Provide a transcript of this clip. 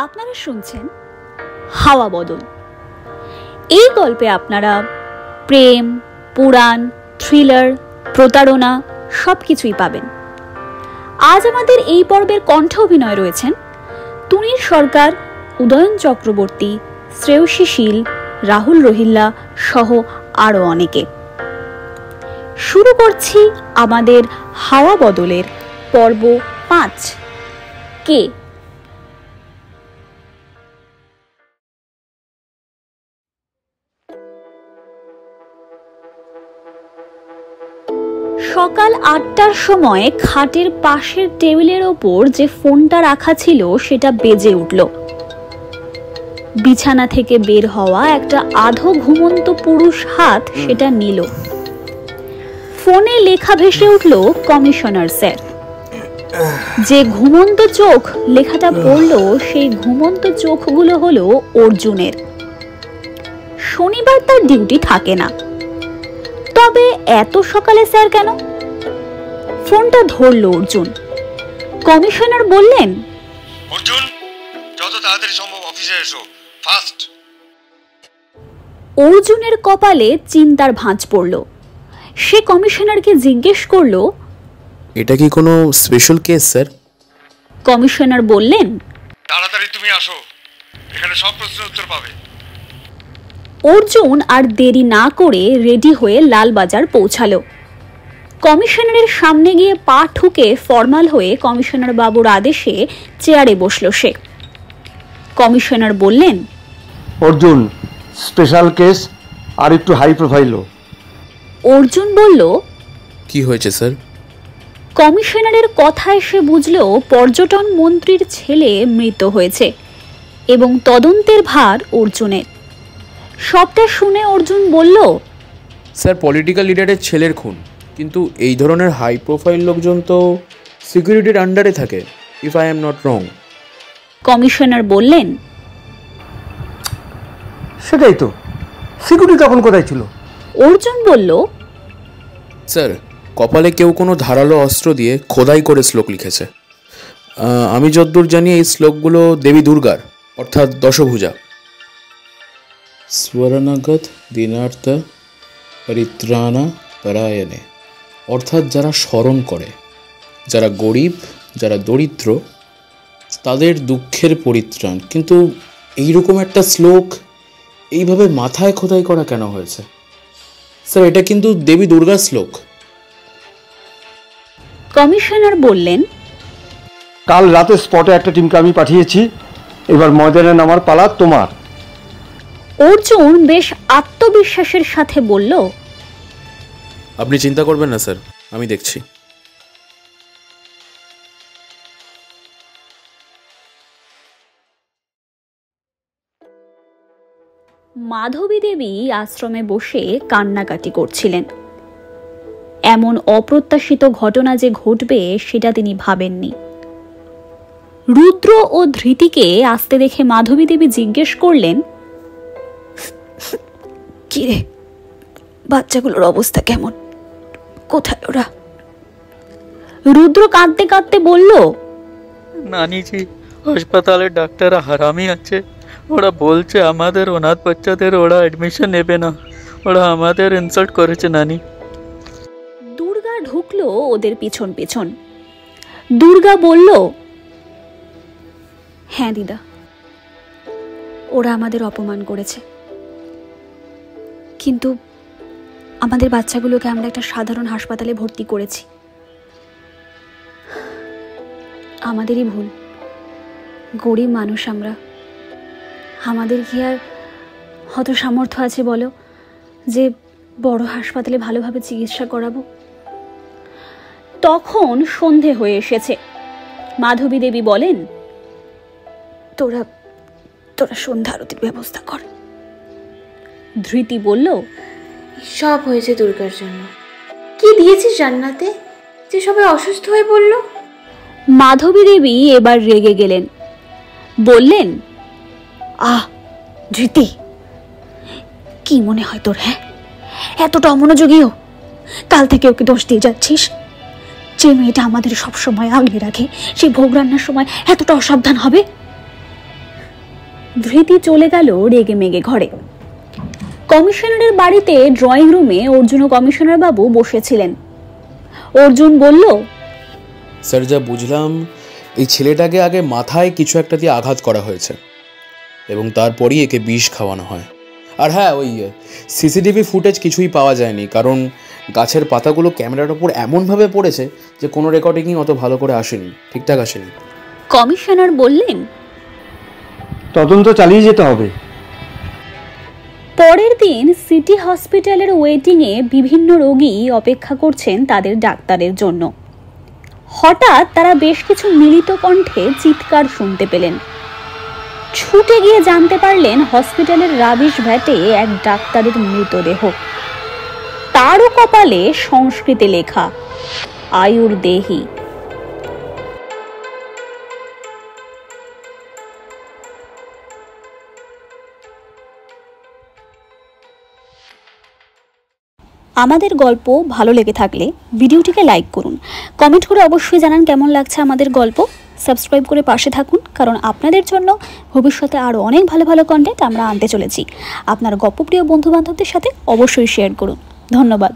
আপনারা শুনছেন হাওয়া বদল। এই গল্পে আপনারা প্রেম, পুরাণ, থ্রিলার, প্রতারণা সবকিছুই পাবেন। আজ আমাদের এই পর্বের কণ্ঠ অভিনয় রয়েছেন তুনির সরকার, উদয়ন চক্রবর্তী, শ্রেয়সী শীল, রাহুল রোহিল্লা সহ আরো অনেকে। শুরু করছি আমাদের হাওয়া বদলের পর্ব 5। কে? সকাল 8টার সময় খাটের পাশের টেবিলের ওপর যে ফোনটা রাখা ছিল সেটা বেজে উঠল। বিছানা থেকে বের হওয়া একটা আধো ঘুমন্ত পুরুষ হাত সেটা নিল। ফোনে লেখা ভেসে উঠল কমিশনার স্যার। যে ঘুমন্ত চোখ লেখাটা পড়ল, সেই ঘুমন্ত চোখগুলো হলো অর্জুনের। শনিবার তার ডিউটি থাকে না, তবে এত সকালে স্যার কেন? ফোনটা ধরল অর্জুন। কমিশনার বললেন, অর্জুন, যত তাড়াতাড়ি সম্ভব অফিসে এসো, ফাস্ট। অর্জুনের কপালে চিন্তার ভাঁজ পড়ল। সে কমিশনারকে জিজ্ঞেস করল, এটা কি কোনো স্পেশাল কেস স্যার? কমিশনার বললেন, তাড়াতাড়ি তুমি আসো, এখানে সব প্রশ্নের উত্তর পাবে। অর্জুন আর দেরি না করে রেডি হয়ে লালবাজার পৌঁছালো। কমিশনারের সামনে গিয়ে পা ঠুকে ফর্মাল হয়ে কমিশনার বাবুর আদেশে চেয়ারে বসল সে। কমিশনার বললেন, অর্জুন, স্পেশাল কেস আর একটু হাই প্রোফাইলও। অর্জুন বলল, কি হয়েছে স্যার? কমিশনারের কথায় সে বুঝল পর্যটন মন্ত্রীর ছেলে মৃত হয়েছে এবং তদন্তের ভার অর্জুনের। সবটা শুনে অর্জুন বলল, স্যার, পলিটিক্যাল লিডারের ছেলের খুন, কিন্তু এই ধরনের হাই প্রোফাইল লোকজন তো সিকিউরিটির আন্ডারে থাকে, if I am not wrong. Commissioner বললেন, সেটাই তো, সিকিউরিটি তখন কোথায় ছিল? অর্জুন বলল, স্যার, কপালে কেউ কোনো ধারালো অস্ত্র দিয়ে খোদাই করে শ্লোক লিখেছে। আমি যতদূর জানি এই শ্লোকগুলো দেবী দুর্গার, অর্থাৎ দশভুজা। স্বর্ণগত দিনার্থ পরিত্রাণা পরায়ণে, অর্থাৎ যারা স্মরণ করে, যারা গরিব, যারা দরিদ্র, তাদের দুঃখের পরিত্রাণ। কিন্তু এইরকম একটা শ্লোক এইভাবে মাথায় খোদাই করা কেন হয়েছে? স্যার, এটা কিন্তু দেবী দুর্গার শ্লোক। কমিশনার বললেন, কাল রাতে স্পটে একটা টিমকে আমি পাঠিয়েছি, এবার ময়দানে নামার পালা তোমার। অর্জুন বেশ আত্মবিশ্বাসের সাথে বলল, আপনি চিন্তা করবেন না স্যার, আমি দেখছি। মাধবী দেবী আশ্রমে বসে কান্নাকাটি করছিলেন। এমন অপ্রত্যাশিত ঘটনা যে ঘটবে সেটা তিনি ভাবেননি। রুদ্র ও ধৃতিকে আসতে দেখে মাধবী দেবী জিজ্ঞেস করলেন, কিরে, বাচ্চাগুলোর অবস্থা কেমন? কোথায় ওরা? রুদ্র কাঁদতে কাঁদতে বলল, নানিজি, হাসপাতালে ডাক্তাররা হারামি আছে। ওরা বলছে আমাদের অনাথ বাচ্চাদের ওরা অ্যাডমিশন নেবে না, ওরা আমাদের ইনসাল্ট করেছে নানি। দুর্গা ঢুকলো ওদের পিছন পিছন। দুর্গা বলল, হ্যাঁ দিদা, ওরা আমাদের অপমান করেছে, কিন্তু আমাদের বাচ্চাগুলোকে আমরা একটা সাধারণ হাসপাতালে ভর্তি করেছি। আমাদেরই ভুল, গরিব মানুষ আমরা। আমাদের কি আর অত সামর্থ্য আছে বলো যে বড় হাসপাতালে ভালোভাবে চিকিৎসা করাবো? তখন সন্ধে হয়ে এসেছে। মাধবী দেবী বলেন, তোরা সন্ধ্যা আরতির ব্যবস্থা কর। ধৃতি বলল, সব হয়েছে দুর্গার জন্য। কি দিয়েছিস জান্নাতে যে সবাই অসুস্থ হয়ে পড়ল? মাধবী দেবী এবার রেগে গেলেন। বললেন, আহ ধৃতি, কি মনে হয় তোর? হ্যাঁ, এতটা অমনোযোগীও? কাল থেকে ওকে দোষ দিয়ে যাচ্ছিস। যে মেয়েটা আমাদের সব সময় আগলে রাখে, সেই ভোগ রান্নার সময় এতটা অসাবধান হবে? ধৃতি চলে গেল রেগে মেগে ঘরে। কমিশনারের বাড়িতে ড্রয়িং রুমে অর্জুন ও কমিশনার বাবু বসেছিলেন। অর্জুন বলল, স্যার, যা বুঝলাম এই ছেলেটাকে আগে মাথায় কিছু একটা দিয়ে আঘাত করা হয়েছে এবং তারপরই একে বিষ খাওয়ানো হয়। আর হ্যাঁ, ওই সিসিটিভি ফুটেজ কিছুই পাওয়া যায়নি, কারণ গাছের পাতাগুলো ক্যামেরার ওপর এমনভাবে পড়েছে যে কোনো রেকর্ডিংই অত ভালো করে আসেনি, ঠিকঠাক আসেনি। কমিশনার বললেন, তদন্ত চালিয়ে যেতে হবে। পরের দিন সিটি হসপিটালের ওয়েটিংয়ে বিভিন্ন রোগী অপেক্ষা করছেন তাদের ডাক্তারের জন্য। হঠাৎ তারা বেশ কিছু মিলিত কণ্ঠে চিৎকার শুনতে পেলেন। ছুটে গিয়ে জানতে পারলেন হসপিটালের রাবিশ ভ্যাটে এক ডাক্তারের মৃতদেহ। তারও কপালে সংস্কৃতে লেখা আয়ুর্দেহি। আমাদের গল্প ভালো লেগে থাকলে ভিডিওটিকে লাইক করুন, কমেন্ট করে অবশ্যই জানান কেমন লাগছে আমাদের গল্প। সাবস্ক্রাইব করে পাশে থাকুন, কারণ আপনাদের জন্য ভবিষ্যতে আরও অনেক ভালো ভালো কন্টেন্ট আমরা আনতে চলেছি। আপনার গল্পপ্রিয় বন্ধু বান্ধবদের সাথে অবশ্যই শেয়ার করুন। ধন্যবাদ।